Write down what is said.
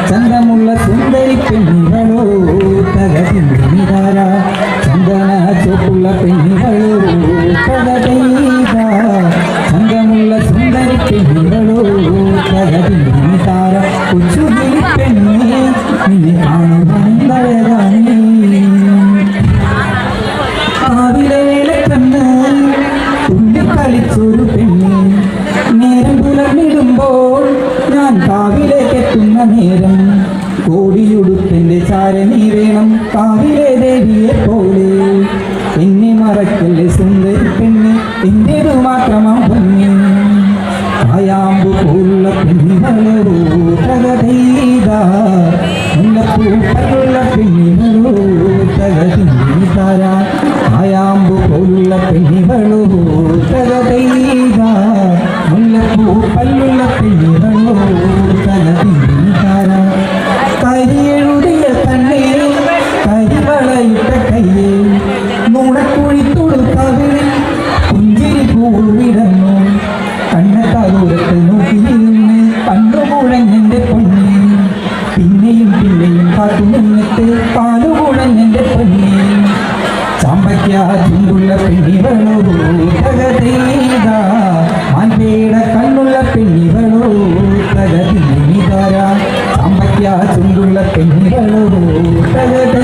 ചന്തമുള്ള സുന്ദരി പെണ്ണികളോ തകതിതാര ചന്ദന ചോപ്പുള്ള പെണ്ണികളോ തകതീത ചന്തമുള്ള സുന്ദരി പെണ്ണികളോ തകതിതാര കൊച്ചുകിളി പെണ്ണെ നിന്നെ കാണുവാനേ കാവിലെ വേലക്കണ്ണ് തുള്ളിക്കളിച്ചൊരു പെണ്ണ് നേരം പുലർന്നിടുമ്പോൾ ഞാൻ കാവിലേക്ക് എത്തുന്ന നേരം കോടിയുടുത്തെന്റെ ചാരണി വേണം കാവിലെ ദേവിയെ പോലെ എന്നെ മറക്കല്ലേ സുന്ദരി പെണ്ണ് എന്റേതു മാത്രമാം പൊന്നെ കായാമ്പു പോലുള്ള പെണ്ണികളോ തകതീത മുല്ലപ്പൂപ്പലുള്ള പെണ്ണികളോ തകതീതാര കായാമ്പു പോലുള്ള പെണ്ണികളോ തകതീത മുല്ലപ്പൂപ്പലുള്ള പെണ്ണികളോ തകതീതാര കരിയെഴുതിയ കണ്ണേ കരിവളയിട്ട കയ്യേ നുണക്കുഴി തൊടുത്തവിളിൽ പുഞ്ചിരി പൂവിടന്നു കണ്ണത്താദൂരത്ത് നോക്കിയിരുന്ന് കണ്ണുകുഴഞ്ഞെന്റെ പൊന്നെ പിന്നെയും പിന്നെയും കാത്തുനിന്നിട്ട് പാലുകുഴഞ്ഞെന്റെ പൊന്നെ ചാമ്പയ്ക്ക ചുണ്ടുള്ള പെണ്ണികളോ തകതീത മാൻപേട കണ്ണുള്ള പെണ്ണികളോ തകതീതാര ചാമ്പയ്ക്ക ചുണ്ടുള്ള പെണ്ണികളോ തകതീത